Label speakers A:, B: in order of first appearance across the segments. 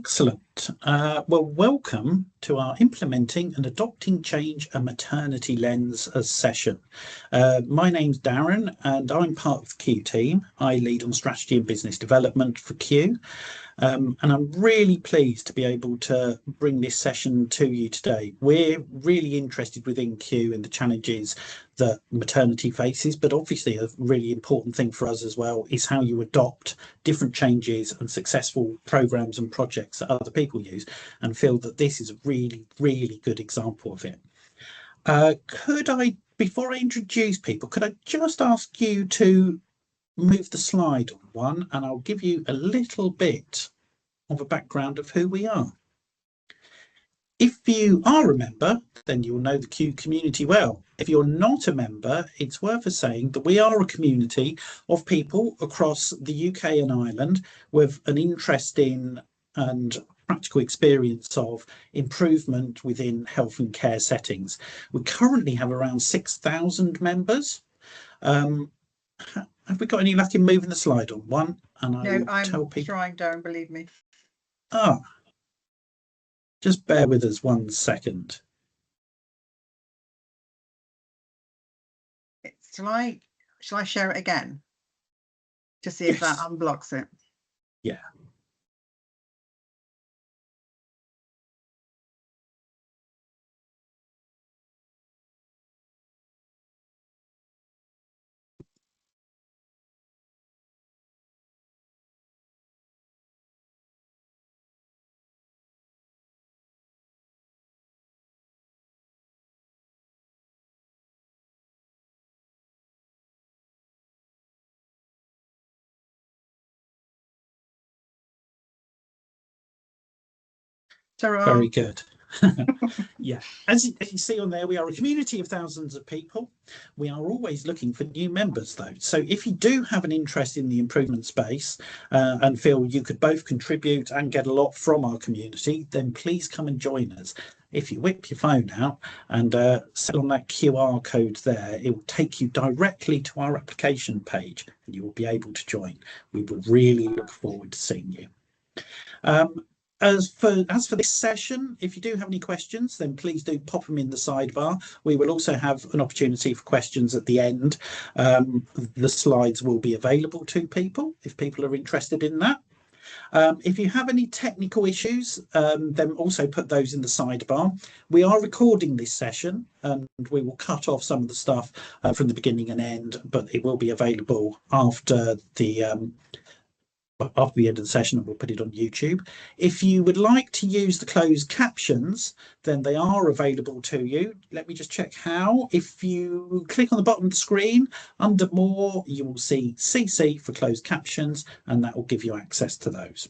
A: Excellent. Well, welcome to our Implementing and Adopting Change a Maternity Lens session. My name's Darren and I'm part of the Q team. I lead on strategy and business development for Q. And I'm really pleased to be able to bring this session to you today. We're really interested within Q in the challenges that maternity faces, but obviously a really important thing for us as well is how you adopt different changes and successful programs and projects that other people use, and feel that this is a really, really good example of it. Before I introduce people, could I just ask you to move the slide on one, and I'll give you a little bit of a background of who we are. If you are a member, then you'll know the Q community well. If you're not a member, it's worth us saying that we are a community of people across the UK and Ireland with an interest in and practical experience of improvement within health and care settings. We currently have around 6,000 members. Have we got any luck in moving the slide on one? And
B: I'm trying, Darren, believe me.
A: Just bear with us 1 second.
B: Shall I share it again to see if that unblocks it?
A: Yeah. Very good. Yeah, as you see on there, we are a community of thousands of people. We are always looking for new members though, so if you do have an interest in the improvement space and feel you could both contribute and get a lot from our community, then please come and join us. If you whip your phone out and set on that QR code there, it will take you directly to our application page and you will be able to join. We would really look forward to seeing you. As for this session, if you do have any questions, then please do pop them in the sidebar. We will also have an opportunity for questions at the end. The slides will be available to people if people are interested in that. If you have any technical issues, then also put those in the sidebar. We are recording this session and we will cut off some of the stuff from the beginning and end, but it will be available after the end of the session, and we'll put it on YouTube. If you would like to use the closed captions, then they are available to you. Let me just check how. If you click on the bottom of the screen under more, you will see CC for closed captions, and that will give you access to those.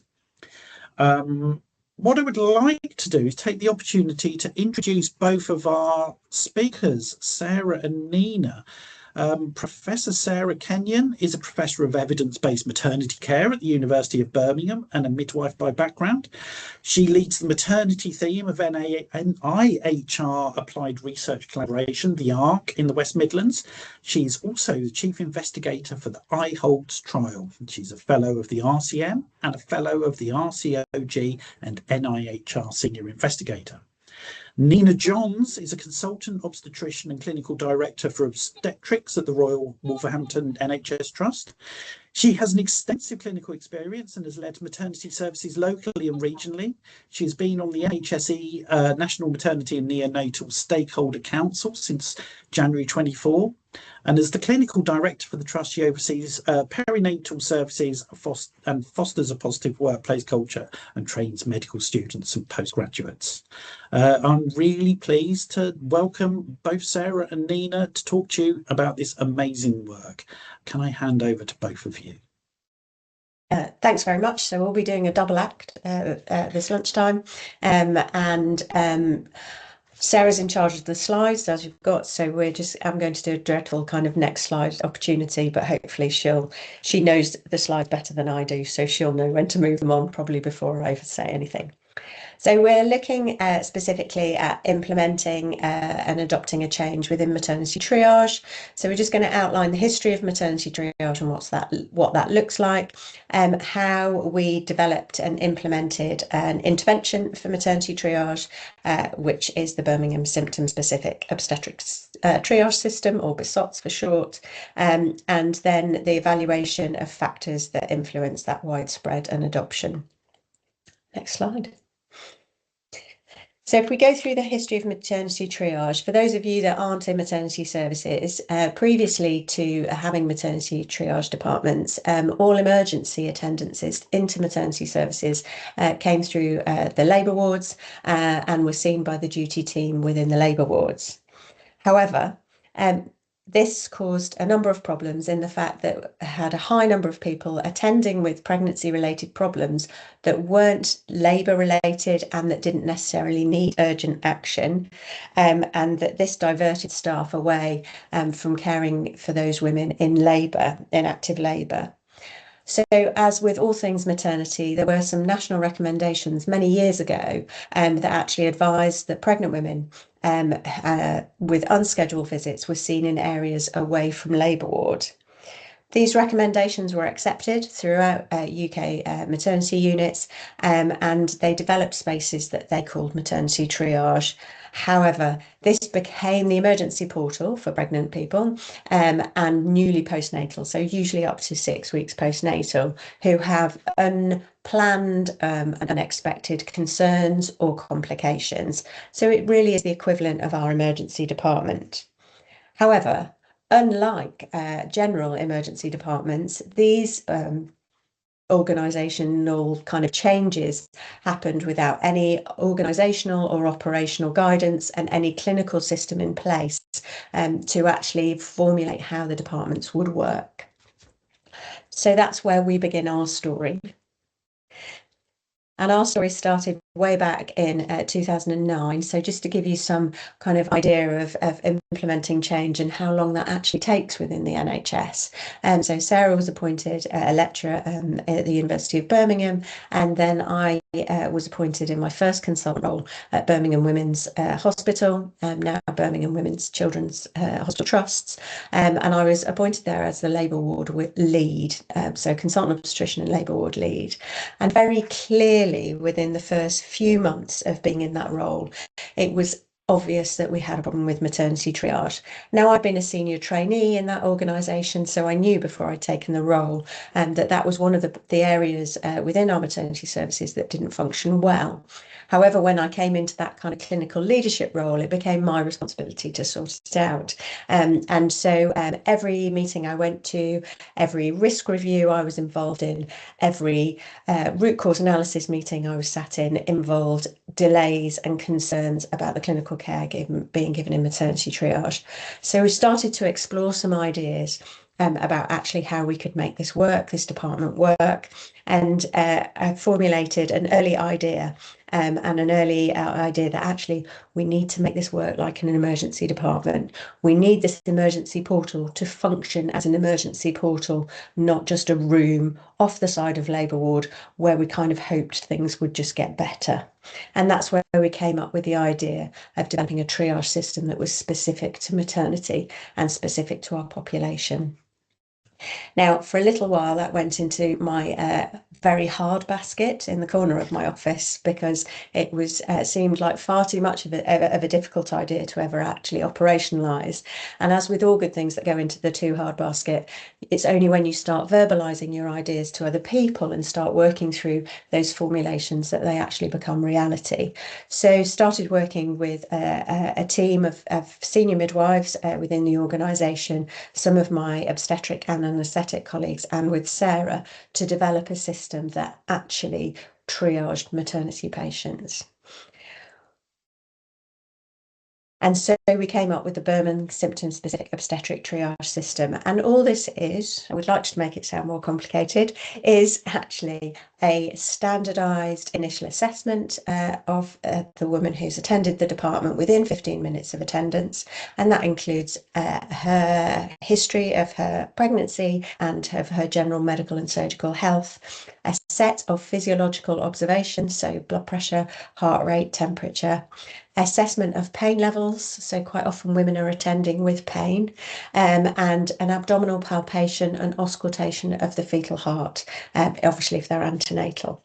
A: What I would like to do is take the opportunity to introduce both of our speakers, Sarah and Nina. Professor Sara Kenyon is a professor of evidence-based maternity care at the University of Birmingham and a midwife by background. She leads the maternity theme of IHR Applied Research Collaboration, the ARC, in the West Midlands. She's also the chief investigator for the IHOLDS trial. She's a fellow of the RCM and a fellow of the RCOG and NIHR senior investigator. Nina Johns is a consultant obstetrician and clinical director for Obstetrics at the Royal Wolverhampton NHS Trust. She has an extensive clinical experience and has led maternity services locally and regionally. She has been on the NHSE National Maternity and Neonatal Stakeholder Council since January 24. And as the clinical director for the Trust, she oversees perinatal services and fosters a positive workplace culture and trains medical students and postgraduates. I'm really pleased to welcome both Sarah and Nina to talk to you about this amazing work. Can I hand over to both of you?
C: Thanks very much. So we'll be doing a double act this lunchtime, Sarah's in charge of the slides, as you've got, so I'm going to do a dreadful kind of next slide opportunity, but hopefully she knows the slides better than I do, so she'll know when to move them on probably before I ever say anything. So we're looking specifically at implementing and adopting a change within maternity triage. So we're just going to outline the history of maternity triage and what that looks like, how we developed and implemented an intervention for maternity triage, which is the Birmingham Symptom-Specific Obstetrics Triage System, or BSOTS for short, and then the evaluation of factors that influence that widespread and adoption. Next slide. So if we go through the history of maternity triage, for those of you that aren't in maternity services, previously to having maternity triage departments, all emergency attendances into maternity services came through the labour wards and were seen by the duty team within the labour wards. However, this caused a number of problems in the fact that had a high number of people attending with pregnancy-related problems that weren't labour-related and that didn't necessarily need urgent action, and that this diverted staff away from caring for those women in labour, in active labour. So, as with all things maternity, there were some national recommendations many years ago that actually advised that pregnant women with unscheduled visits were seen in areas away from labour ward. These recommendations were accepted throughout UK maternity units, and they developed spaces that they called maternity triage. However, this became the emergency portal for pregnant people and newly postnatal, so usually up to 6 weeks postnatal, who have unplanned, unexpected concerns or complications. So it really is the equivalent of our emergency department. However, unlike general emergency departments, these organisational kind of changes happened without any organisational or operational guidance and any clinical system in place to actually formulate how the departments would work. So that's where we begin our story. And our story started way back in 2009. So just to give you some kind of idea of implementing change and how long that actually takes within the NHS. So Sarah was appointed a lecturer at the University of Birmingham, and then I was appointed in my first consultant role at Birmingham Women's Hospital, now Birmingham Women's Children's Hospital Trusts, and I was appointed there as the labour ward lead, so consultant obstetrician and labour ward lead. And very clearly within the first few months of being in that role, it was obvious that we had a problem with maternity triage. Now, I'd been a senior trainee in that organisation, so I knew before I'd taken the role that was one of the areas within our maternity services that didn't function well. However, when I came into that kind of clinical leadership role, it became my responsibility to sort it out. And so every meeting I went to, every risk review I was involved in, every root cause analysis meeting I was sat in involved delays and concerns about the clinical care being given in maternity triage. So we started to explore some ideas about actually how we could make this work, this department work, and I formulated an early idea and an early idea that actually we need to make this work like an emergency department. We need this emergency portal to function as an emergency portal, not just a room off the side of labour ward where we kind of hoped things would just get better. And that's where we came up with the idea of developing a triage system that was specific to maternity and specific to our population. Now, for a little while, that went into my very hard basket in the corner of my office because it was seemed like far too much of a difficult idea to ever actually operationalise. And as with all good things that go into the too hard basket, it's only when you start verbalising your ideas to other people and start working through those formulations that they actually become reality. So started working with a team of senior midwives within the organisation, some of my obstetric and anaesthetic colleagues, and with Sarah to develop a system that actually triaged maternity patients. And so we came up with the Birmingham symptom-specific obstetric triage system. And all this is, I would like to make it sound more complicated, is actually a standardised initial assessment of the woman who's attended the department within 15 minutes of attendance. And that includes her history of her pregnancy and of her general medical and surgical health, a set of physiological observations, so blood pressure, heart rate, temperature, assessment of pain levels, so quite often women are attending with pain, and an abdominal palpation and auscultation of the fetal heart, obviously if they're antenatal.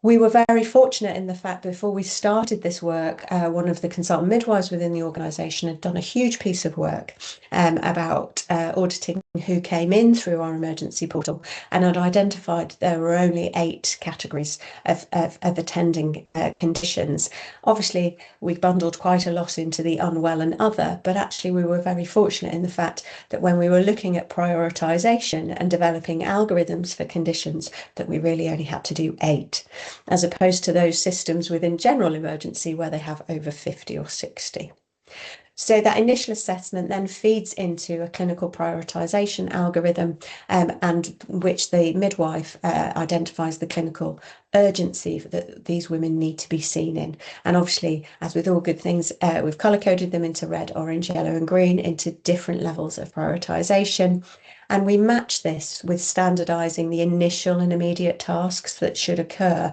C: We were very fortunate in the fact before we started this work, one of the consultant midwives within the organisation had done a huge piece of work about auditing who came in through our emergency portal and had identified there were only 8 categories of attending conditions. Obviously, we bundled quite a lot into the unwell and other, but actually we were very fortunate in the fact that when we were looking at prioritisation and developing algorithms for conditions, that we really only had to do 8. As opposed to those systems within general emergency where they have over 50 or 60. So that initial assessment then feeds into a clinical prioritisation algorithm and which the midwife identifies the clinical urgency that these women need to be seen in. And obviously, as with all good things, we've colour-coded them into red, orange, yellow and green into different levels of prioritisation. And we match this with standardising the initial and immediate tasks that should occur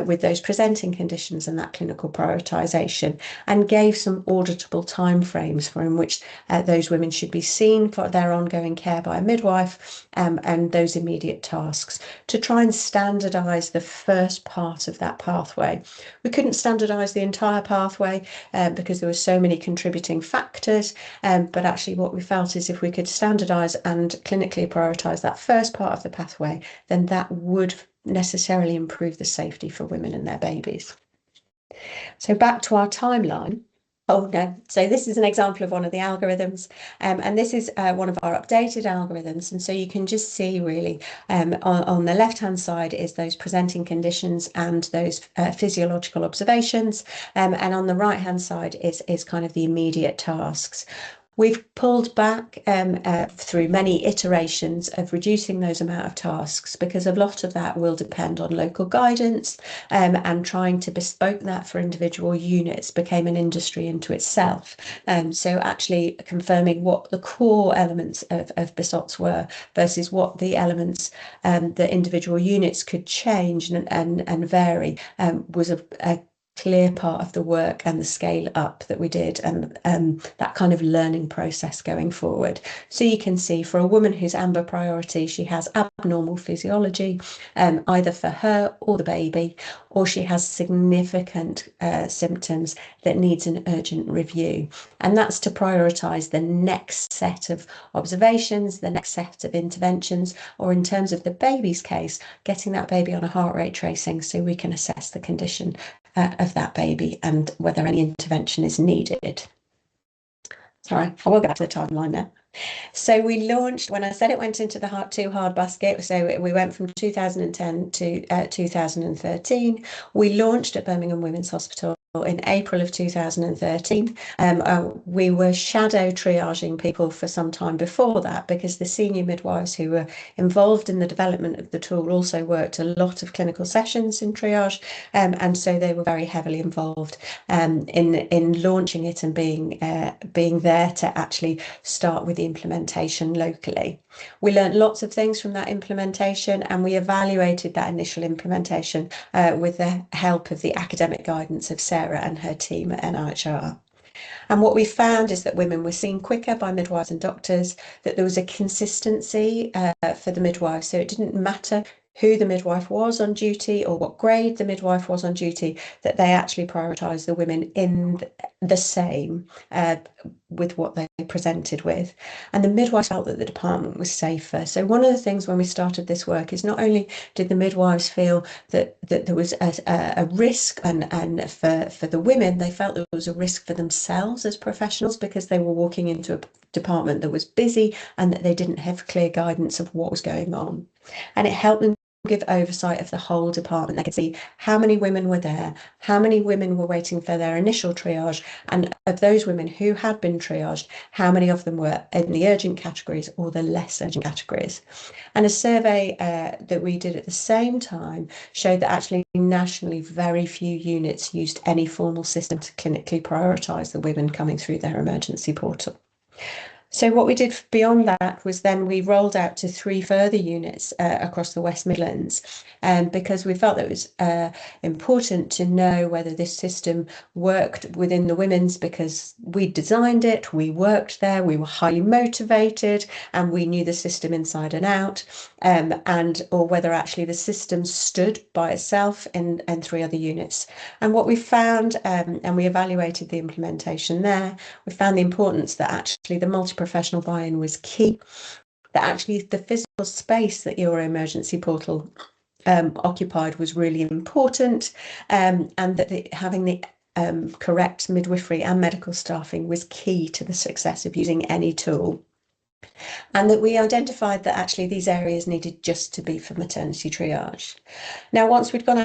C: with those presenting conditions and that clinical prioritisation, and gave some auditable timeframes for in which those women should be seen for their ongoing care by a midwife and those immediate tasks to try and standardise the first part of that pathway. We couldn't standardise the entire pathway because there were so many contributing factors, but actually what we felt is if we could standardise and clinically prioritise that first part of the pathway, then that would necessarily improve the safety for women and their babies. So back to our timeline. Oh no, so this is an example of one of the algorithms, and this is one of our updated algorithms. And so you can just see really on the left hand side is those presenting conditions and those physiological observations, and on the right hand side is kind of the immediate tasks. We've pulled back through many iterations of reducing those amount of tasks because a lot of that will depend on local guidance, and trying to bespoke that for individual units became an industry into itself. So actually confirming what the core elements of BSOTS were versus what the elements that individual units could change and vary was a clear part of the work and the scale up that we did, and that kind of learning process going forward. So you can see for a woman who's amber priority, she has abnormal physiology either for her or the baby, or she has significant symptoms that needs an urgent review, and that's to prioritise the next set of observations, the next set of interventions, or in terms of the baby's case, getting that baby on a heart rate tracing so we can assess the condition of that baby and whether any intervention is needed. Sorry, I will go back to the timeline now. So we launched, when I said it went into the too hard basket, so we went from 2010 to 2013. We launched at Birmingham Women's Hospital in April of 2013. We were shadow triaging people for some time before that because the senior midwives who were involved in the development of the tool also worked a lot of clinical sessions in triage, and so they were very heavily involved in launching it and being there to actually start with the implementation locally. We learned lots of things from that implementation, and we evaluated that initial implementation with the help of the academic guidance of Sarah and her team at NIHR. And what we found is that women were seen quicker by midwives and doctors, that there was a consistency for the midwives, so it didn't matter who the midwife was on duty or what grade the midwife was on duty, that they actually prioritised the women in the same with what they presented with. And the midwives felt that the department was safer. So one of the things when we started this work is not only did the midwives feel that there was a risk and for the women, they felt there was a risk for themselves as professionals because they were walking into a department that was busy and that they didn't have clear guidance of what was going on. And it helped them give oversight of the whole department. They could see how many women were there, how many women were waiting for their initial triage, and of those women who had been triaged, how many of them were in the urgent categories or the less urgent categories. And a survey that we did at the same time showed that actually nationally very few units used any formal system to clinically prioritise the women coming through their emergency portal. So what we did beyond that was then we rolled out to 3 further units across the West Midlands, because we felt that it was important to know whether this system worked within the women's, because we designed it, we worked there, we were highly motivated, and we knew the system inside and out, or whether actually the system stood by itself in 3 other units. And what we found, and we evaluated the implementation there, we found the importance that actually the multi-professional buy-in was key, that actually the physical space that your emergency portal occupied was really important, and that having the correct midwifery and medical staffing was key to the success of using any tool. And that we identified that actually these areas needed just to be for maternity triage. Now, once we'd gone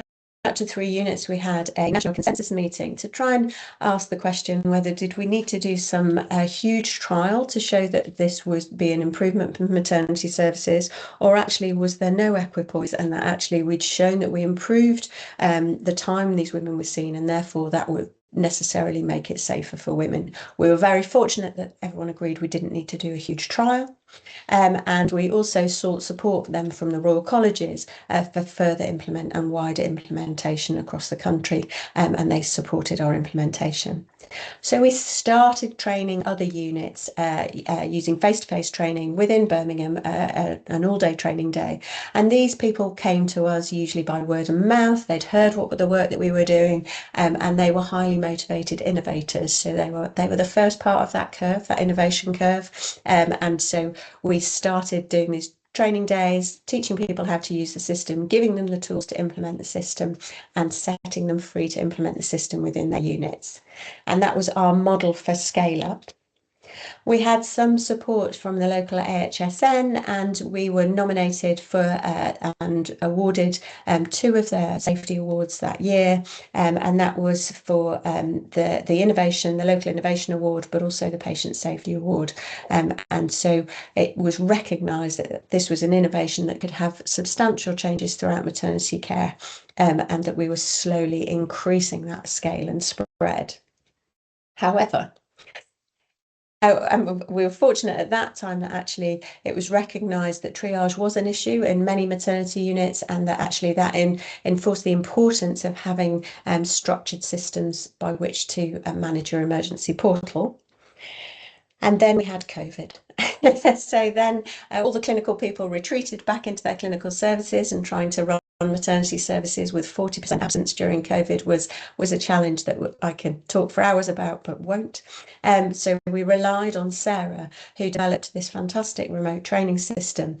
C: out to 3 units, we had a national consensus meeting to try and ask the question whether did we need to do some huge trial to show that this would be an improvement for maternity services, or actually was there no equipoise, and that actually we'd shown that we improved the time these women were seen, and therefore that would necessarily make it safer for women. We were very fortunate that everyone agreed we didn't need to do a huge trial. And we also sought support then from the Royal Colleges for further implement and wider implementation across the country, and they supported our implementation. So we started training other units using face-to-face training within Birmingham, an all-day training day. And these people came to us usually by word of mouth. They'd heard what the work that we were doing, and they were highly motivated innovators. So they were the first part of that curve, that innovation curve. And so we started doing these training days, teaching people how to use the system, giving them the tools to implement the system, and setting them free to implement the system within their units. And that was our model for scale up. We had some support from the local AHSN, and we were nominated for and awarded 2 of their safety awards that year, and that was for the innovation, the local innovation award, but also the patient safety award. And so it was recognised that this was an innovation that could have substantial changes throughout maternity care, and that we were slowly increasing that scale and spread. However, we were fortunate at that time that actually it was recognised that triage was an issue in many maternity units, and that actually that enforced the importance of having structured systems by which to manage your emergency portal. And then we had COVID. So then all the clinical people retreated back into their clinical services, and trying to run maternity services with 40% absence during COVID was a challenge that I can talk for hours about, but won't. So we relied on Sarah, who developed this fantastic remote training system,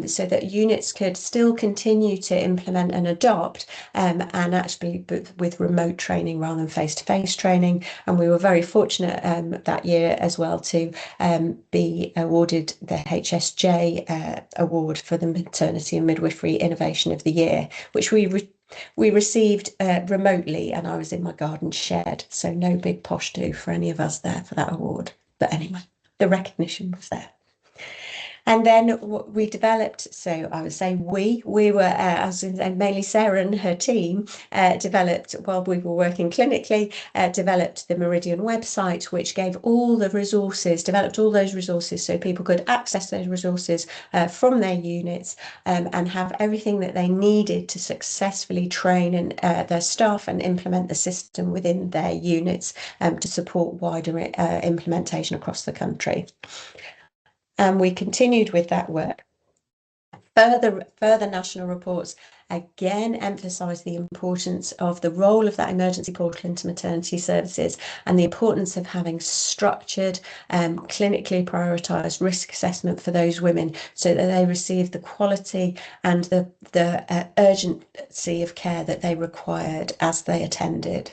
C: so that units could still continue to implement and adopt, and actually with remote training rather than face-to-face training. And we were very fortunate that year as well to be awarded the HSJ award for the Maternity and Midwifery Innovation of the Year, which we received remotely, and I was in my garden shed, so no big posh do for any of us there for that award. But anyway, the recognition was there. And then we developed, so I would say we were, as mainly Sarah and her team, developed, while we were working clinically, developed the Meridian website, which gave all the resources, developed all those resources so people could access those resources from their units, and have everything that they needed to successfully train their staff and implement the system within their units, to support wider implementation across the country. And we continued with that work. Further national reports again emphasise the importance of the role of that emergency portal into maternity services, and the importance of having structured, clinically prioritised risk assessment for those women, so that they receive the quality and the urgency of care that they required as they attended.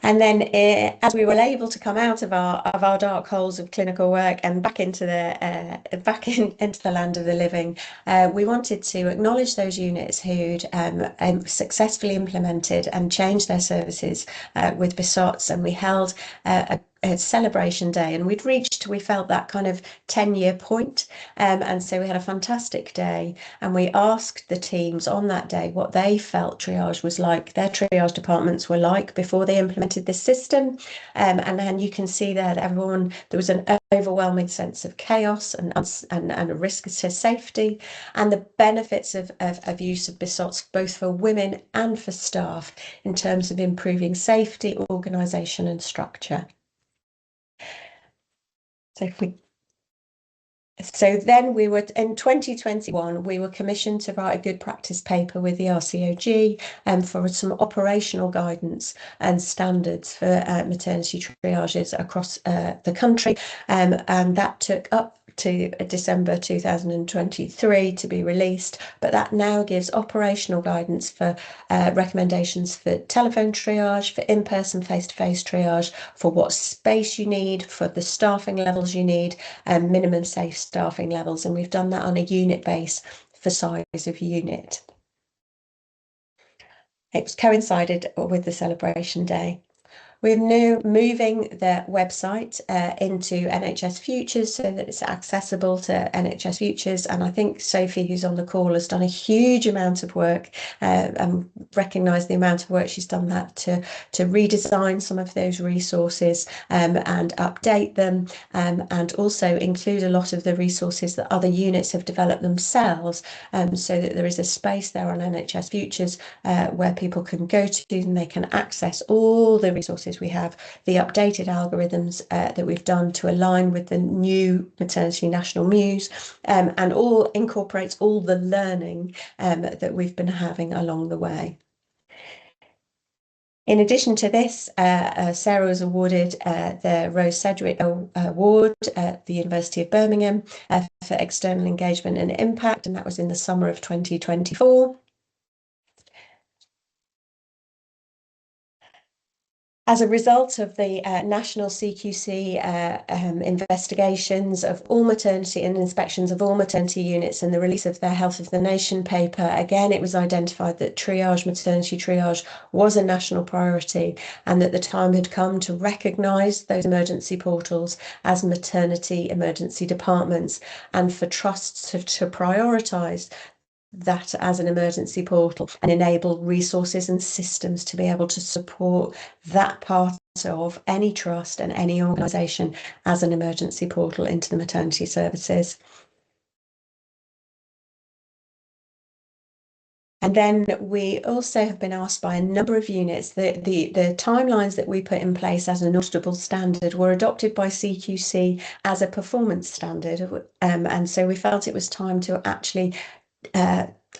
C: And then as we were able to come out of our dark holes of clinical work and back into into the land of the living, we wanted to acknowledge those units who'd successfully implemented and changed their services with BSOTS, and we held a celebration day, and we felt that kind of 10-year point, and so we had a fantastic day, and we asked the teams on that day what they felt triage was like, their triage departments were like before they implemented this system, and then you can see there that there was an overwhelming sense of chaos and a risk to safety, and the benefits of use of BSOTS both for women and for staff in terms of improving safety, organisation and structure. So then we were in 2021, we were commissioned to write a good practice paper with the RCOG for some operational guidance and standards for maternity triages across the country, and that took up to December 2023 to be released, but that now gives operational guidance for recommendations for telephone triage, for in-person face-to-face triage, for what space you need, for the staffing levels you need, and minimum safe staffing levels, and we've done that on a unit base for size of unit. It was coincided with the celebration day. We're now moving the website into NHS Futures so that it's accessible to NHS Futures, and I think Sophie, who's on the call, has done a huge amount of work and recognise the amount of work she's done that to redesign some of those resources and update them, and also include a lot of the resources that other units have developed themselves, so that there is a space there on NHS Futures where people can go to and they can access all the resources we have, the updated algorithms that we've done to align with the new Maternity National Muse, and all incorporates all the learning that we've been having along the way. In addition to this, Sarah was awarded the Rose Sedgwick Award at the University of Birmingham for external engagement and impact, and that was in the summer of 2024. As a result of the national CQC investigations of all maternity and inspections of all maternity units and the release of their Health of the Nation paper, again, it was identified that triage, maternity triage, was a national priority, and that the time had come to recognise those emergency portals as maternity emergency departments, and for trusts to prioritise that as an emergency portal and enable resources and systems to be able to support that part of any trust and any organisation as an emergency portal into the maternity services. And then we also have been asked by a number of units that the timelines that we put in place as an auditable standard were adopted by CQC as a performance standard, and so we felt it was time to actually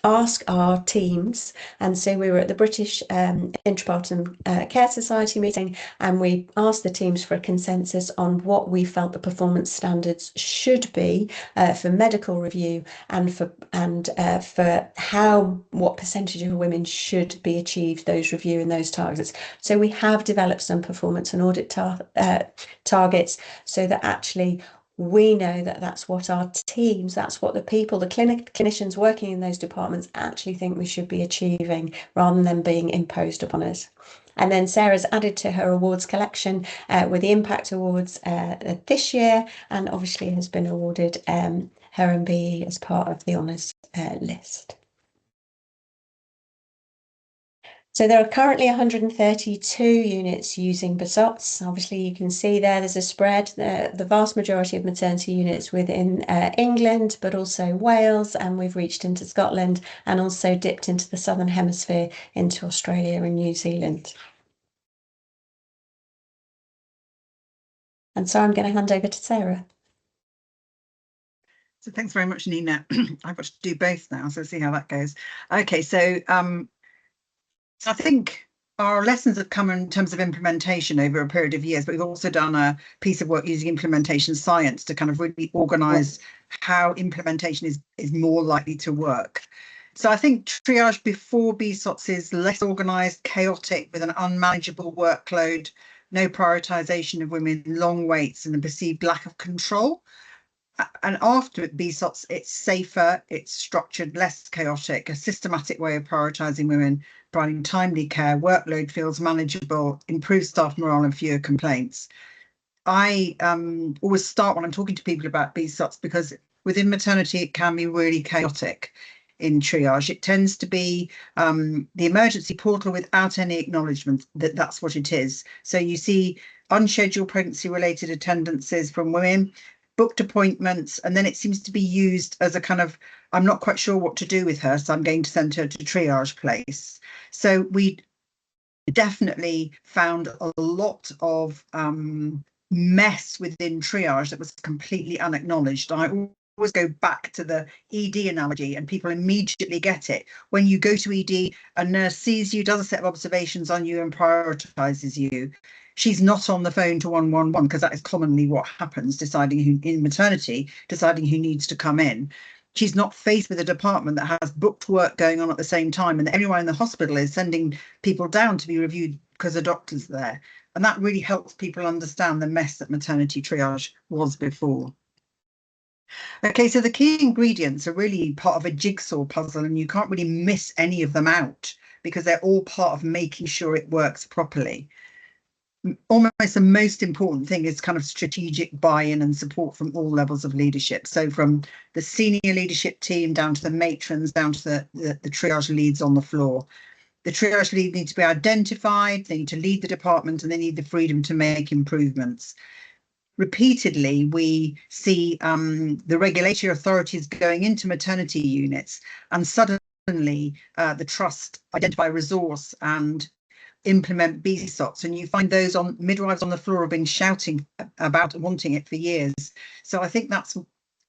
C: ask our teams, and so we were at the British Intrapartum Care Society meeting, and we asked the teams for a consensus on what we felt the performance standards should be for medical review, and for what percentage of women should be achieved those review and those targets. So we have developed some performance and audit targets, so that actually we know that that's what our teams, that's what the people, the clinicians working in those departments actually think we should be achieving, rather than being imposed upon us. And then Sarah's added to her awards collection with the Impact Awards this year, and obviously has been awarded her MBE as part of the honours list. So there are currently 132 units using BSOTS. Obviously, you can see there's a spread. The vast majority of maternity units within England, but also Wales, and we've reached into Scotland, and also dipped into the Southern Hemisphere, into Australia and New Zealand. And so I'm going to hand over to Sarah.
B: So thanks very much, Nina. I've got to do both now, so see how that goes. Okay, so I think our lessons have come in terms of implementation over a period of years, but we've also done a piece of work using implementation science to kind of really organise how implementation is more likely to work. So I think triage before BSOTS is less organised, chaotic, with an unmanageable workload, no prioritisation of women, long waits and a perceived lack of control. And after BSOTS, it's safer, it's structured, less chaotic, a systematic way of prioritising women, providing timely care, workload feels manageable, improved staff morale and fewer complaints. I always start when I'm talking to people about BSOTS because within maternity, it can be really chaotic in triage. It tends to be the emergency portal without any acknowledgement that that's what it is. So you see unscheduled pregnancy related attendances from women, booked appointments, and then it seems to be used as a kind of, I'm not quite sure what to do with her, so I'm going to send her to triage place. So we definitely found a lot of mess within triage that was completely unacknowledged. I always go back to the ED analogy and people immediately get it. When you go to ED, a nurse sees you, does a set of observations on you and prioritises you. She's not on the phone to 111 because that is commonly what happens, deciding who in maternity, deciding who needs to come in. She's not faced with a department that has booked work going on at the same time and everyone in the hospital is sending people down to be reviewed because the doctor's there. And that really helps people understand the mess that maternity triage was before. Okay, so the key ingredients are really part of a jigsaw puzzle and you can't really miss any of them out because they're all part of making sure it works properly. Almost the most important thing is kind of strategic buy-in and support from all levels of leadership. So from the senior leadership team down to the matrons, down to the triage leads on the floor. The triage lead need to be identified, they need to lead the department, and they need the freedom to make improvements. Repeatedly, we see the regulatory authorities going into maternity units and suddenly the trust identify resource and implement BSOTS, and you find those on midwives on the floor have been shouting about wanting it for years. So I think that's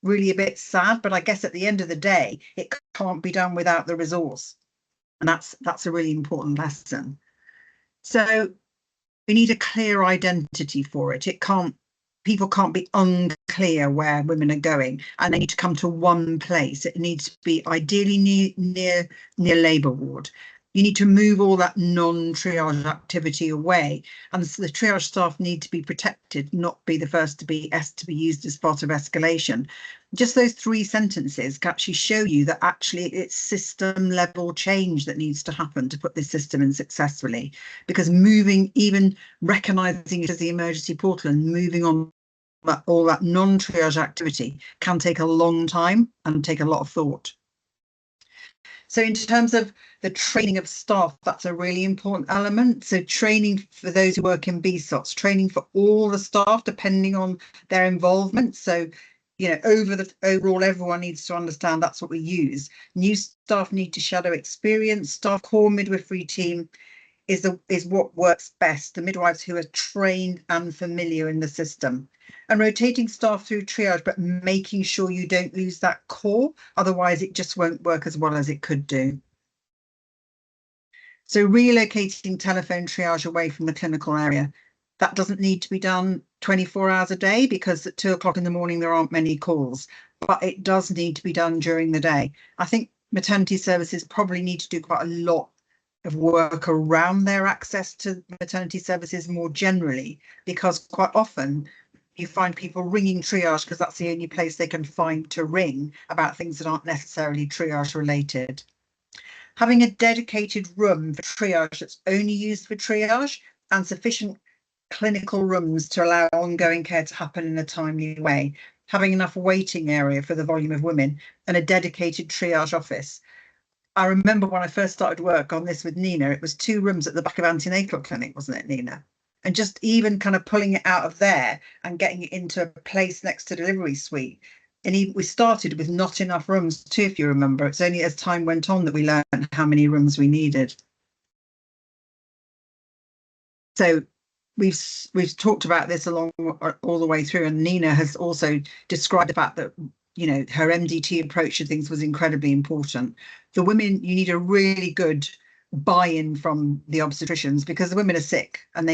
B: really a bit sad, but I guess at the end of the day, it can't be done without the resource. And that's a really important lesson. So we need a clear identity for it. People can't be unclear where women are going and they need to come to one place. It needs to be ideally near labour ward. You need to move all that non-triage activity away, and so the triage staff need to be protected, not be the first to be used as part of escalation. Just those 3 sentences can actually show you that actually it's system level change that needs to happen to put this system in successfully, because moving, even recognising it as the emergency portal and moving on all that non-triage activity can take a long time and take a lot of thought. So in terms of the training of staff, that's a really important element. So training for those who work in BSOTS, training for all the staff, depending on their involvement. So, you know, overall, everyone needs to understand that's what we use. New staff need to shadow experience. Staff core midwifery team is what works best. The midwives who are trained and familiar in the system. And rotating staff through triage, but making sure you don't lose that core, otherwise it just won't work as well as it could do. So relocating telephone triage away from the clinical area, that doesn't need to be done 24 hours a day because at 2 o'clock in the morning there aren't many calls, but it does need to be done during the day. I think maternity services probably need to do quite a lot of work around their access to maternity services more generally, because quite often you find people ringing triage because that's the only place they can find to ring about things that aren't necessarily triage related. Having a dedicated room for triage that's only used for triage and sufficient clinical rooms to allow ongoing care to happen in a timely way. Having enough waiting area for the volume of women and a dedicated triage office. I remember when I first started work on this with Nina, it was 2 rooms at the back of antenatal clinic, wasn't it, Nina? And just even kind of pulling it out of there and getting it into a place next to delivery suite. And we started with not enough rooms too, if you remember. It's only as time went on that we learned how many rooms we needed. So we've talked about this all the way through, and Nina has also described the fact that, you know, her MDT approach to things was incredibly important. The women, you need a really good buy-in from the obstetricians because the women are sick and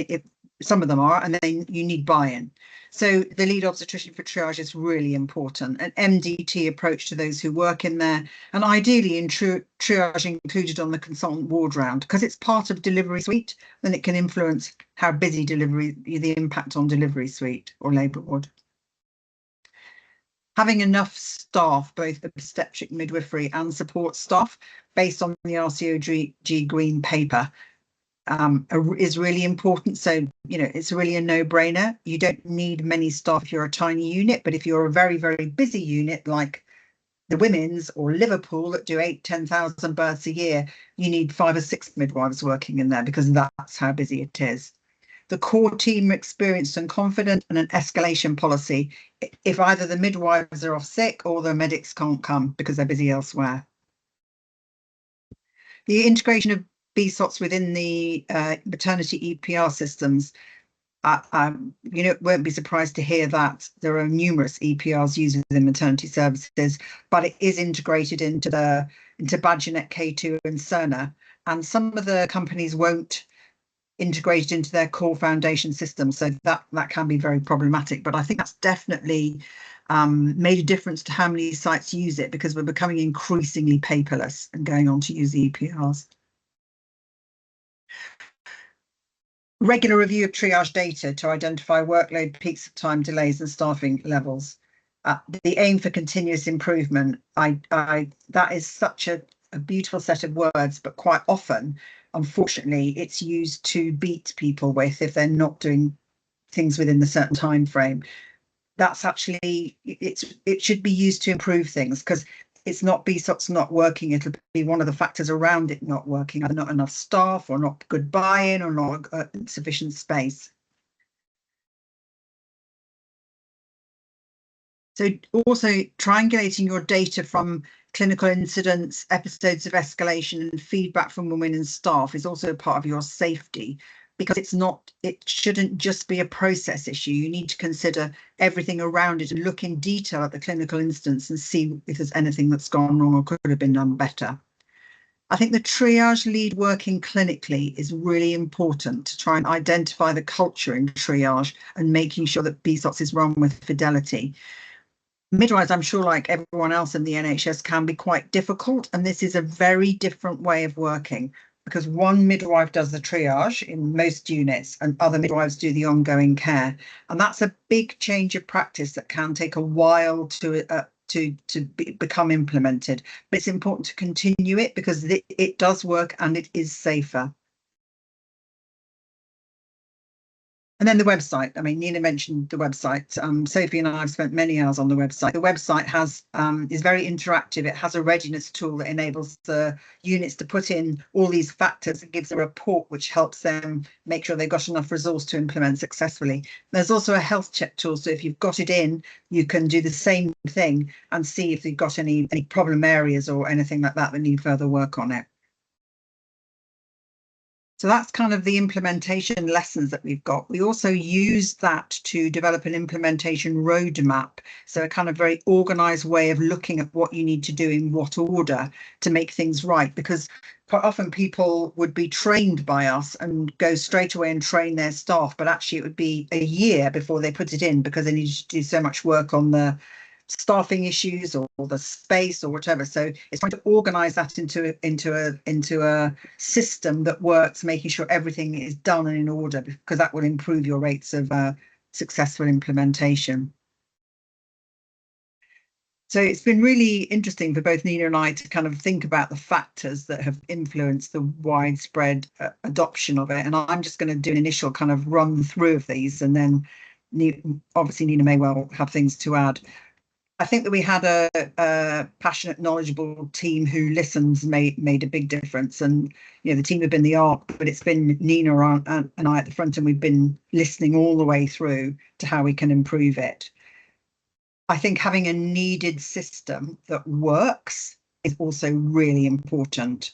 B: some of them are, and then you need buy-in. So the lead obstetrician for triage is really important. An MDT approach to those who work in there, and ideally in triage included on the consultant ward round, because it's part of delivery suite, then it can influence how busy the impact on delivery suite or labour ward. Having enough staff, both obstetric, midwifery and support staff, based on the RCOG green paper, is really important. So, it's really a no-brainer. You don't need many staff if you're a tiny unit, but if you're a very, very busy unit like the women's or Liverpool that do 8,000-10,000 births a year, you need 5 or 6 midwives working in there because that's how busy it is. The core team are experienced and confident, and an escalation policy if either the midwives are off sick or the medics can't come because they're busy elsewhere. The integration of BSOTS within the maternity EPR systems, won't be surprised to hear that there are numerous EPRs used within maternity services, but it is integrated into Gynaecology, K2 and Cerner, and some of the companies won't integrate it into their core foundation system, so that can be very problematic. But I think that's definitely made a difference to how many sites use it, because we're becoming increasingly paperless and going on to use the EPRs. Regular review of triage data to identify workload peaks of time, delays and staffing levels. The aim for continuous improvement, that is such a beautiful set of words, but quite often, unfortunately, it's used to beat people with if they're not doing things within the certain time frame. That's actually, it should be used to improve things, because it's not BSOTS not working, it'll be one of the factors around it not working, either not enough staff or not good buy-in or not sufficient space. So also triangulating your data from clinical incidents, episodes of escalation and feedback from women and staff is also part of your safety, because it shouldn't just be a process issue. You need to consider everything around it and look in detail at the clinical instance and see if there's anything that's gone wrong or could have been done better. I think the triage lead working clinically is really important to try and identify the culture in triage and making sure that BSOTS is run with fidelity. Midwives, I'm sure, like everyone else in the NHS, can be quite difficult, and this is a very different way of working, because one midwife does the triage in most units and other midwives do the ongoing care, and that's a big change of practice that can take a while to become implemented. But it's important to continue it because it does work and it is safer. And then the website. I mean, Nina mentioned the website. Sophie and I have spent many hours on the website. The website is very interactive. It has a readiness tool that enables the units to put in all these factors and gives a report which helps them make sure they've got enough resource to implement successfully. There's also a health check tool. So if you've got it in, you can do the same thing and see if you've got any problem areas or anything like that need further work on it. So that's kind of the implementation lessons that we've got. We also use that to develop an implementation roadmap. So a kind of very organized way of looking at what you need to do in what order to make things right, because quite often people would be trained by us and go straight away and train their staff, but actually it would be a year before they put it in because they needed to do so much work on the staffing issues or the space or whatever. So it's trying to organize that into a system that works, making sure everything is done and in order, because that will improve your rates of successful implementation. So it's been really interesting for both Nina and I to kind of think about the factors that have influenced the widespread adoption of it. And I'm just going to do an initial kind of run through of these, and then obviously Nina may well have things to add. I think that we had a passionate, knowledgeable team who listens made a big difference. And, the team have been the arc, but it's been Nina and I at the front, and we've been listening all the way through to how we can improve it. I think having a needed system that works is also really important.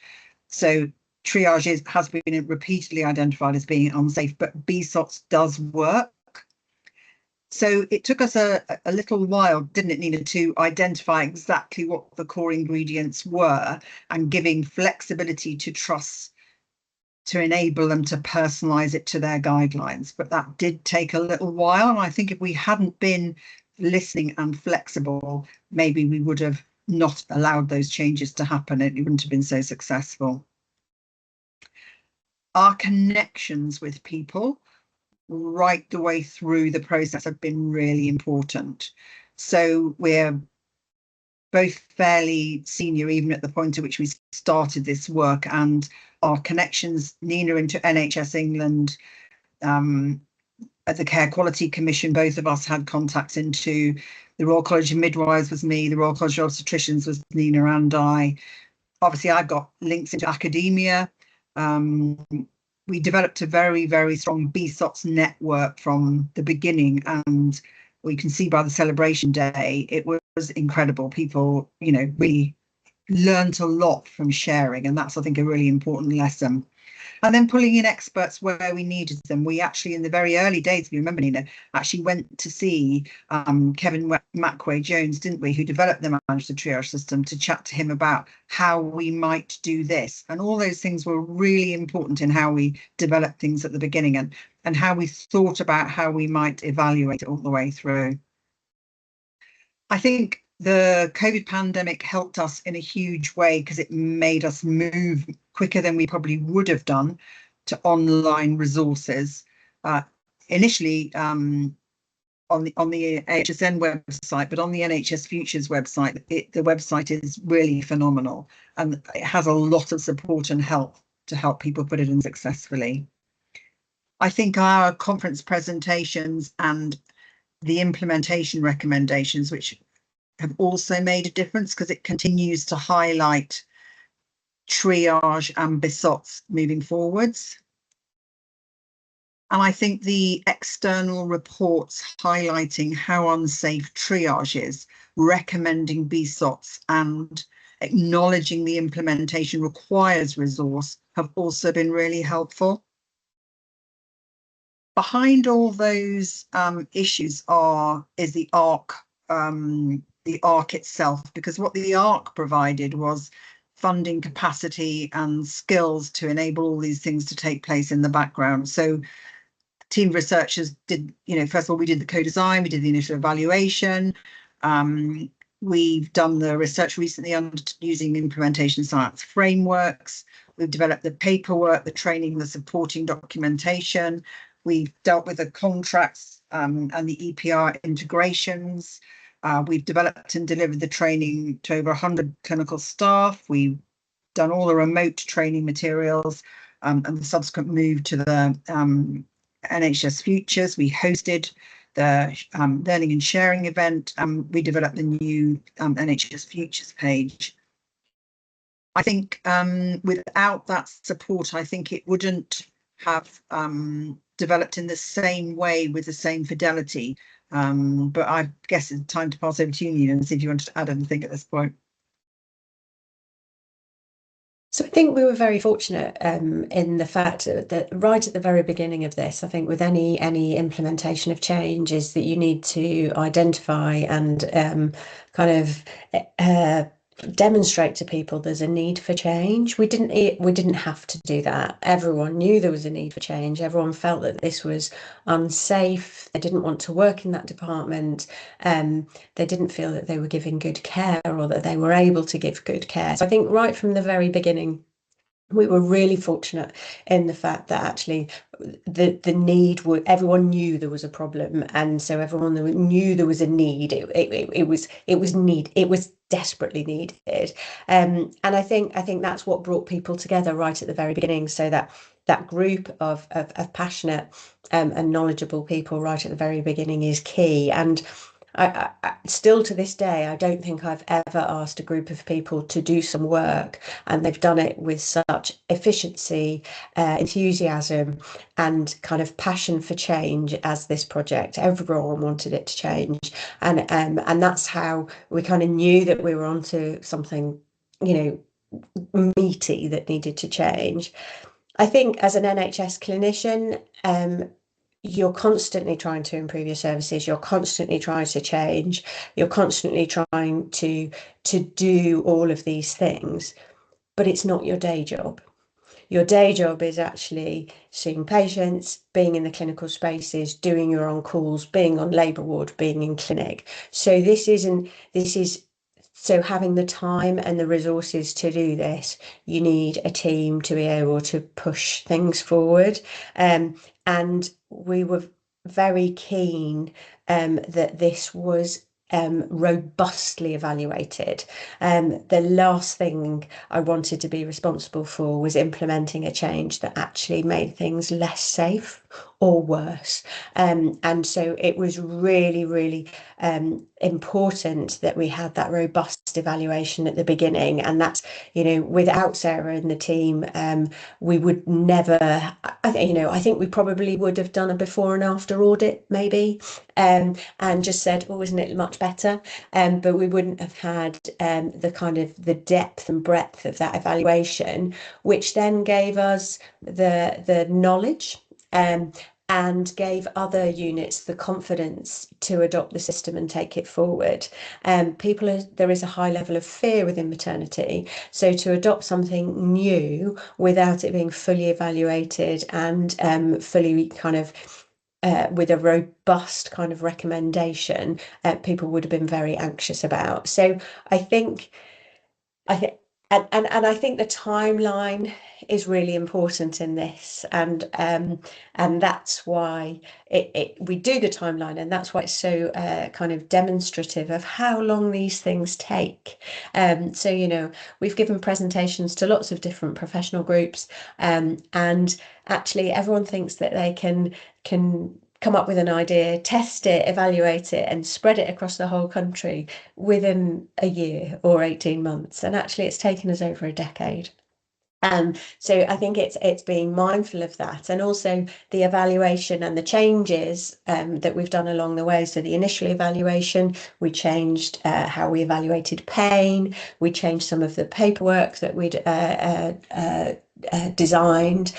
B: So triage has been repeatedly identified as being unsafe, but BSOTS does work. So it took us a little while, didn't it, Nina, to identify exactly what the core ingredients were and giving flexibility to trusts to enable them to personalise it to their guidelines. But that did take a little while. And I think if we hadn't been listening and flexible, maybe we would have not allowed those changes to happen. It wouldn't have been so successful. Our connections with people right the way through the process have been really important. So we're both fairly senior, even at the point at which we started this work, and our connections, Nina into NHS England, at the Care Quality Commission, both of us had contacts into. The Royal College of Midwives was me, the Royal College of Obstetricians was Nina and I. Obviously, I've got links into academia. We developed a very, very strong BSOTS network from the beginning, and we can see by the celebration day, it was incredible. People, you know, really learned a lot from sharing, and that's, I think, a really important lesson. And then pulling in experts where we needed them. We actually, in the very early days, if you remember, Nina, actually went to see Kevin Macquay-Jones, didn't we, who developed the managed triage system, to chat to him about how we might do this. And all those things were really important in how we developed things at the beginning, and how we thought about how we might evaluate it all the way through. I think the COVID pandemic helped us in a huge way because it made us move quicker than we probably would have done to online resources. Initially on the AHSN website, but on the NHS Futures website, the website is really phenomenal, and it has a lot of support and help to help people put it in successfully. I think our conference presentations and the implementation recommendations, which have also made a difference because it continues to highlight triage and BSOTS moving forwards. And I think the external reports highlighting how unsafe triage is, recommending BSOTS and acknowledging the implementation requires resource have also been really helpful. Behind all those issues is the ARC itself, because what the ARC provided was funding capacity and skills to enable all these things to take place in the background. So team of researchers did, you know, first of all, we did the co-design, we did the initial evaluation. We've done the research recently using implementation science frameworks. We've developed the paperwork, the training, the supporting documentation. We've dealt with the contracts and the EPR integrations. We've developed and delivered the training to over 100 clinical staff. We've done all the remote training materials and the subsequent move to the NHS Futures. We hosted the learning and sharing event, and we developed the new NHS Futures page. I think without that support, I think it wouldn't have developed in the same way with the same fidelity. But I guess it's time to pass over to you, Nina, and see if you want to add anything at this point.
C: So I think we were very fortunate in the fact that right at the very beginning of this, I think with any implementation of change is that you need to identify and kind of demonstrate to people there's a need for change. We didn't have to do that. Everyone knew there was a need for change. Everyone felt that this was unsafe. They didn't want to work in that department. They didn't feel that they were giving good care or that they were able to give good care. So I think right from the very beginning, we were really fortunate in the fact that actually the need, everyone knew there was a problem, and so everyone knew there was a need. It was desperately needed, and I think that's what brought people together right at the very beginning. So that group of passionate and knowledgeable people right at the very beginning is key. And I still to this day, I don't think I've ever asked a group of people to do some work and they've done it with such efficiency, enthusiasm and kind of passion for change as this project. Everyone wanted it to change, and that's how we kind of knew that we were onto something, you know, meaty that needed to change. I think as an NHS clinician, you're constantly trying to improve your services, you're constantly trying to change, you're constantly trying to do all of these things, but it's not your day job. your day job is actually seeing patients, being in the clinical spaces, doing your on calls, being on labour ward, being in clinic. So so having the time and the resources to do this, you need a team to be able to push things forward. And we were very keen that this was robustly evaluated. The last thing I wanted to be responsible for was implementing a change that actually made things less safe or worse. And so it was really, really important that we had that robust evaluation at the beginning. And that's, without Sarah and the team, we would never, I think we probably would have done a before and after audit maybe, and just said, oh, isn't it much better? But we wouldn't have had the kind of the depth and breadth of that evaluation, which then gave us the knowledge and gave other units the confidence to adopt the system and take it forward. There is a high level of fear within maternity, so to adopt something new without it being fully evaluated and fully kind of with a robust kind of recommendation, people would have been very anxious about. So I think I think the timeline is really important in this, and that's why we do the timeline, and that's why it's so kind of demonstrative of how long these things take. So we've given presentations to lots of different professional groups, and actually everyone thinks that they can come up with an idea, test it, evaluate it, and spread it across the whole country within a year or 18 months. And actually it's taken us over a decade. So I think it's being mindful of that, and also the evaluation and the changes that we've done along the way. So the initial evaluation, we changed how we evaluated pain, we changed some of the paperwork that we'd designed.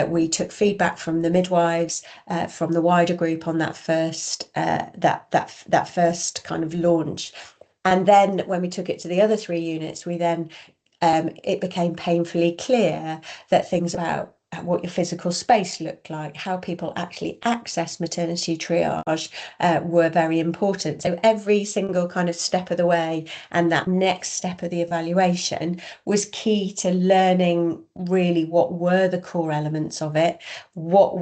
C: We took feedback from the midwives, from the wider group on that first that first kind of launch. And then when we took it to the other 3 units, we then it became painfully clear that things about what your physical space looked like, how people actually access maternity triage were very important. So every single kind of step of the way, and that next step of the evaluation, was key to learning really what were the core elements of it, what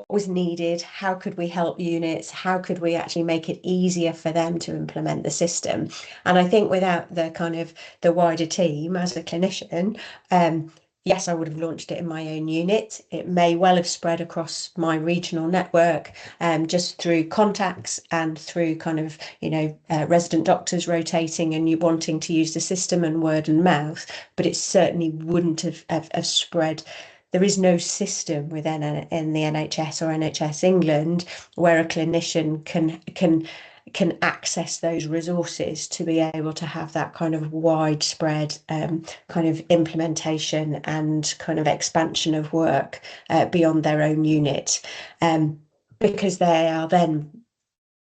C: was needed, how could we help units, how could we actually make it easier for them to implement the system. And I think without the kind of the wider team as a clinician, yes, I would have launched it in my own unit. It may well have spread across my regional network, just through contacts and through kind of resident doctors rotating and you wanting to use the system and word and mouth, but it certainly wouldn't have spread. There is no system within in the NHS or NHS England where a clinician can access those resources to be able to have that kind of widespread kind of implementation and kind of expansion of work beyond their own unit, because they are then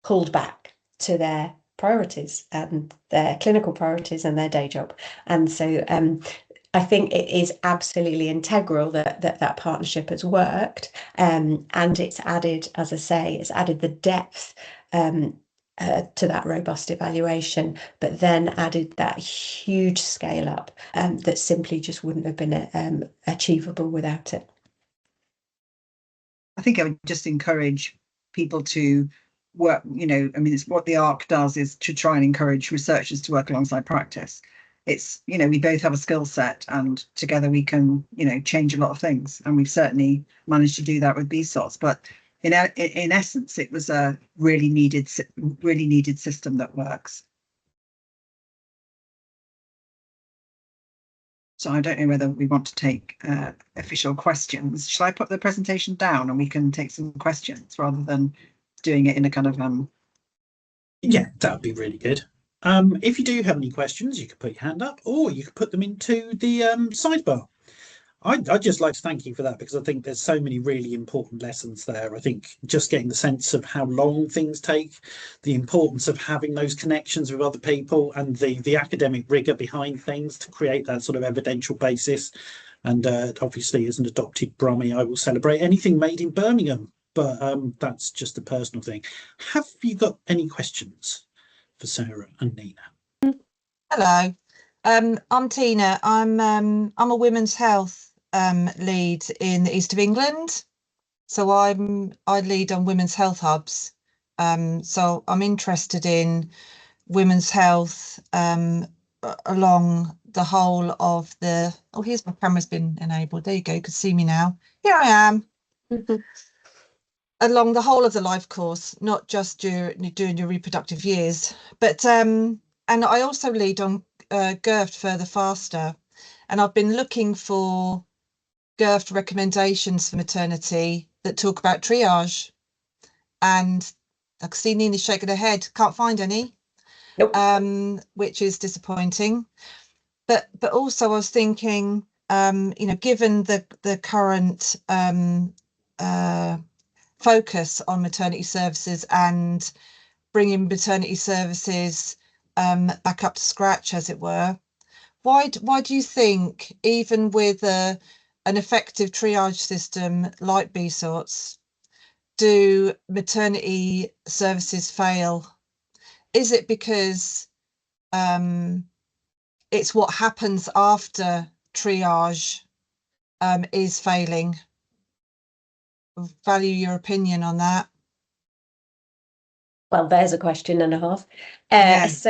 C: pulled back to their priorities and their clinical priorities and their day job. And so I think it is absolutely integral that partnership has worked, and it's added, as I say, it's added the depth to that robust evaluation, but then added that huge scale up that simply just wouldn't have been achievable without it.
B: I think I would just encourage people to work, it's what the ARC does is to try and encourage researchers to work alongside practice. It's, we both have a skill set and together we can, change a lot of things. And we've certainly managed to do that with BSOTS. But in essence, it was a really needed system that works. So I don't know whether we want to take official questions. Shall I put the presentation down and we can take some questions rather than doing it in a kind of
A: Yeah, that would be really good. If you do have any questions, you can put your hand up or you can put them into the sidebar. I'd just like to thank you for that, because I think there's so many really important lessons there. I think just getting the sense of how long things take, the importance of having those connections with other people, and the academic rigor behind things to create that sort of evidential basis. And obviously, as an adopted Brummie, I will celebrate anything made in Birmingham. But that's just a personal thing. Have you got any questions for Sarah and Nina?
D: Hello, I'm Tina. I'm a women's health lead in the east of England. So I lead on women's health hubs. So I'm interested in women's health along the whole of the. Oh, here's my camera's been enabled. There you go. You can see me now. Here I am. Along the whole of the life course, not just during your reproductive years, but and I also lead on GIRFT Further Faster, and I've been looking for GIRFT recommendations for maternity that talk about triage, and I can see Nina shaking her head, can't find any. Nope. Which is disappointing, but also I was thinking, given the current focus on maternity services and bringing maternity services back up to scratch, as it were, why do you think, even with an effective triage system like BSOTS, do maternity services fail? Is it because it's what happens after triage is failing? Value your opinion on that.
C: Well, there's a question and a half. If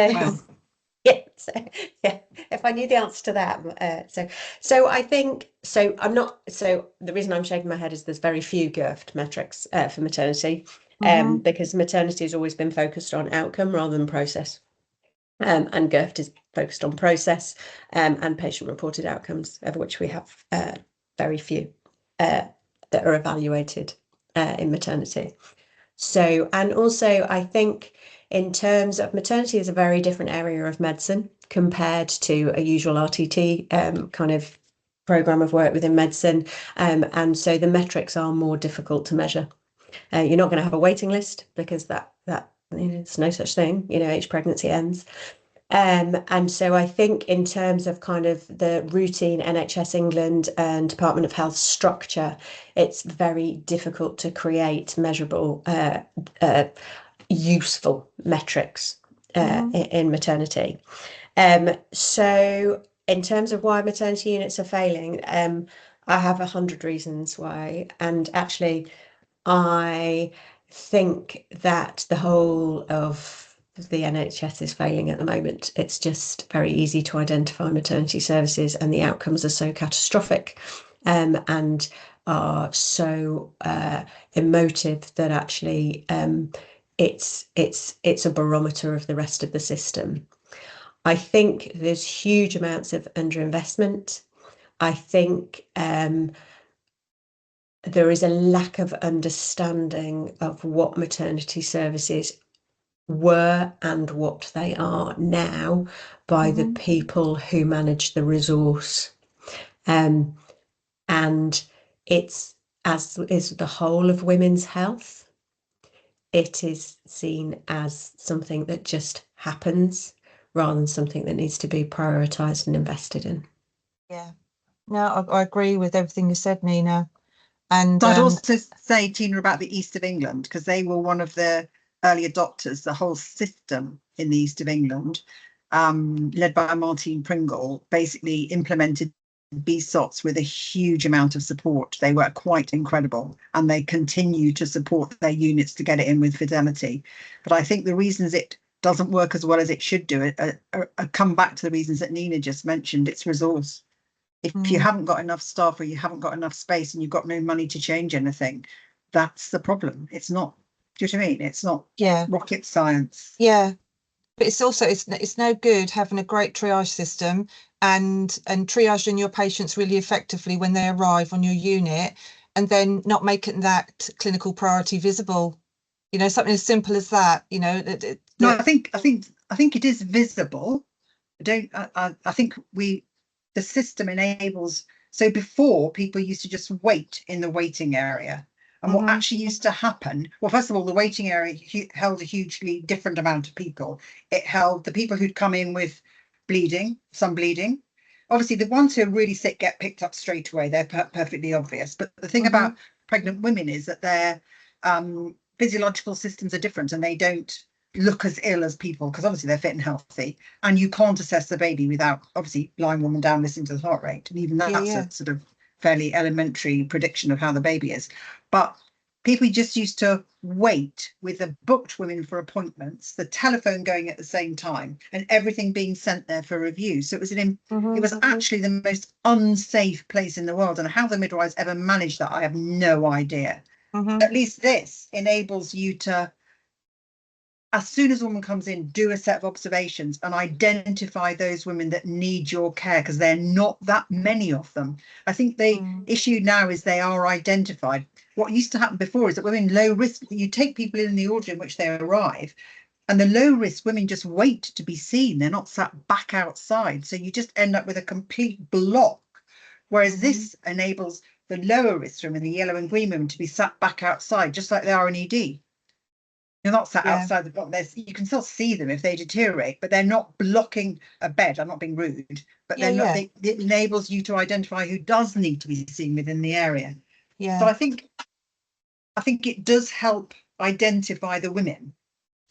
C: I knew the answer to that, so I think so. I'm not. So the reason I'm shaking my head is there's very few GIRFT metrics for maternity, because maternity has always been focused on outcome rather than process, and GIRFT is focused on process and patient-reported outcomes, of which we have very few that are evaluated in maternity. So, and also I think in terms of maternity is a very different area of medicine compared to a usual RTT kind of program of work within medicine. And so the metrics are more difficult to measure. You're not going to have a waiting list because that there's no such thing, each pregnancy ends. And so I think in terms of kind of the routine NHS England and Department of Health structure, it's very difficult to create measurable, useful metrics in maternity. So in terms of why maternity units are failing, I have 100 reasons why. And actually, I think that the whole of the NHS is failing at the moment. It's just very easy to identify maternity services, and the outcomes are so catastrophic and are so emotive that actually it's a barometer of the rest of the system. I think there's huge amounts of underinvestment. I think there is a lack of understanding of what maternity services were and what they are now by the people who manage the resource. And it's, as is the whole of women's health, it is seen as something that just happens rather than something that needs to be prioritised and invested in.
D: Yeah, no, I agree with everything you said, Nina. And
B: I'd also say, Tina, about the east of England, because they were one of the early adopters. The whole system in the east of England, led by Martine Pringle, basically implemented BSOTS with a huge amount of support. They were quite incredible, and they continue to support their units to get it in with fidelity. But I think the reasons it doesn't work as well as it should do it come back to the reasons that Nina just mentioned. It's resource. If you haven't got enough staff, or you haven't got enough space, and you've got no money to change anything, that's the problem. It's not, do you know what I mean? It's not rocket science.
D: Yeah, but it's also, it's no good having a great triage system and triaging your patients really effectively when they arrive on your unit, and then not making that clinical priority visible. Something as simple as that.
B: No, I think it is visible. I think the system enables. So before, people used to just wait in the waiting area. And what actually used to happen, well, first of all, the waiting area held a hugely different amount of people. It held the people who'd come in with bleeding, some bleeding, obviously the ones who are really sick get picked up straight away. They're perfectly obvious. But the thing about pregnant women is that their physiological systems are different and they don't look as ill as people, because obviously they're fit and healthy, and you can't assess the baby without obviously lying woman down, listening to the heart rate, and even that's a sort of fairly elementary prediction of how the baby is. But people just used to wait with the booked women for appointments, the telephone going at the same time, and everything being sent there for review. So it was it was actually the most unsafe place in the world, and how the midwives ever managed that, I have no idea. At least this enables you to, as soon as a woman comes in, do a set of observations and identify those women that need your care, because there are not that many of them. I think the issue now is they are identified. What used to happen before is that women low risk, you take people in the order in which they arrive, and the low risk women just wait to be seen. They're not sat back outside. So you just end up with a complete block. Whereas this enables the lower risk women, the yellow and green women, to be sat back outside, just like they are in ED. They're not sat outside the block. You can still see them if they deteriorate, but they're not blocking a bed. I'm not being rude, but they're not. It enables you to identify who does need to be seen within the area. So I think it does help identify the women.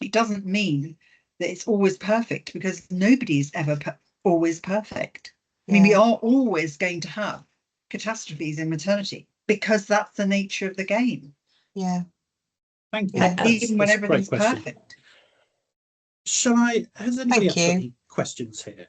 B: It doesn't mean that it's always perfect, because nobody is ever always perfect. I mean, we are always going to have catastrophes in maternity, because that's the nature of the game.
D: Yeah.
A: Thank you.
B: Even when everything's perfect.
A: Has anybody else got any questions here?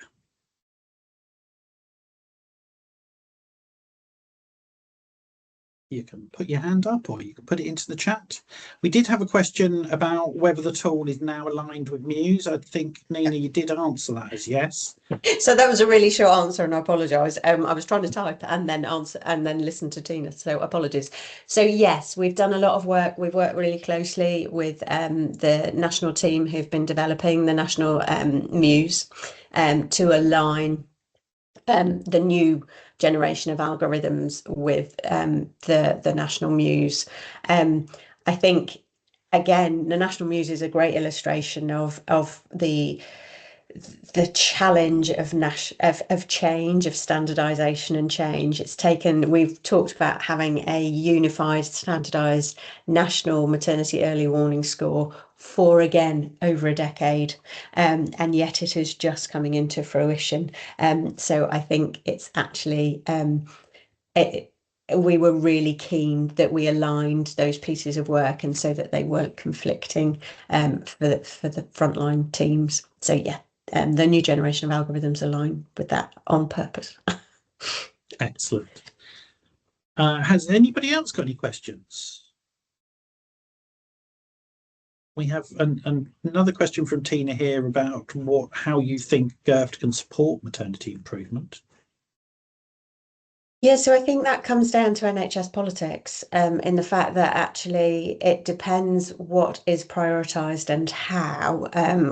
A: You can put your hand up, or you can put it into the chat. We did have a question about whether the tool is now aligned with Muse. I think, Nina, you did answer that as yes.
C: So that was a really short answer, and I apologise. I was trying to type and then answer and then listen to Tina, so apologies. So yes, we've done a lot of work. We've worked really closely with the national team who've been developing the national Muse to align the new generation of algorithms with the national Muse. I think, again, the national Muse is a great illustration of the challenge of change, of standardization and change. We've talked about having a unified, standardized national maternity early warning score for, again, over a decade, and yet it is just coming into fruition. So I think it's actually we were really keen that we aligned those pieces of work, and so that they weren't conflicting for the frontline teams. So yeah, the new generation of algorithms align with that on purpose.
A: Excellent. Has anybody else got any questions? We have another question from Tina here about how you think GIRFT can support maternity improvement.
C: Yeah, so I think that comes down to NHS politics, in the fact that actually it depends what is prioritised and how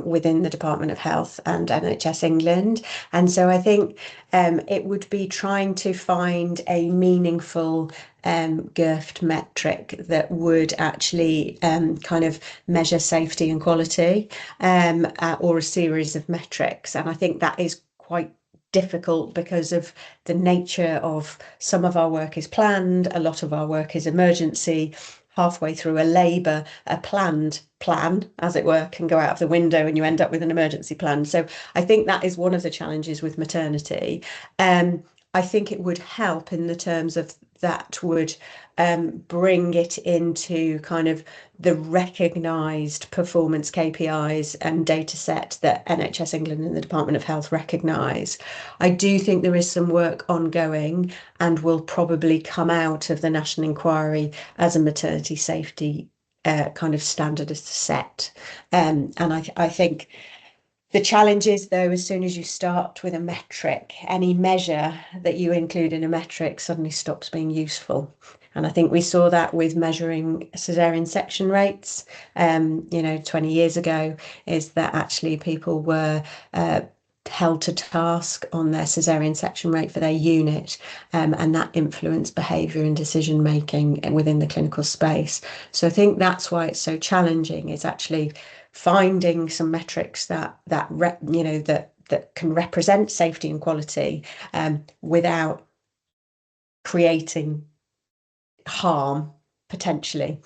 C: within the Department of Health and NHS England. And so I think it would be trying to find a meaningful GIRFT metric that would actually kind of measure safety and quality, or a series of metrics. And I think that is quite difficult because of the nature of some of our work is planned, a lot of our work is emergency. Halfway through a labour, a planned plan, as it were, can go out of the window and you end up with an emergency plan. So I think that is one of the challenges with maternity. I think it would help in the terms of that would bring it into kind of the recognised performance KPIs and data set that NHS England and the Department of Health recognise. I do think there is some work ongoing and will probably come out of the national inquiry as a maternity safety kind of standard set. And I think the challenge is, though, as soon as you start with a metric, any measure that you include in a metric suddenly stops being useful. And I think we saw that with measuring caesarean section rates, 20 years ago, is that actually people were held to task on their caesarean section rate for their unit, and that influenced behaviour and decision making within the clinical space. So I think that's why it's so challenging, is actually finding some metrics that that can represent safety and quality without creating harm potentially,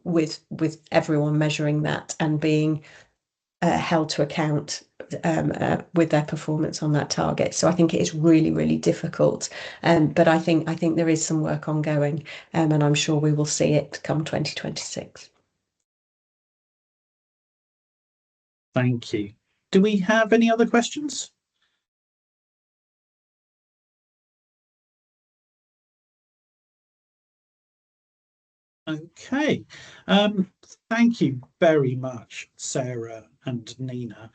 C: with everyone measuring that and being held to account with their performance on that target. So I think it is really, really difficult. But I think there is some work ongoing, and I'm sure we will see it come 2026.
A: Thank you. Do we have any other questions? Okay. Thank you very much, Sarah and Nina.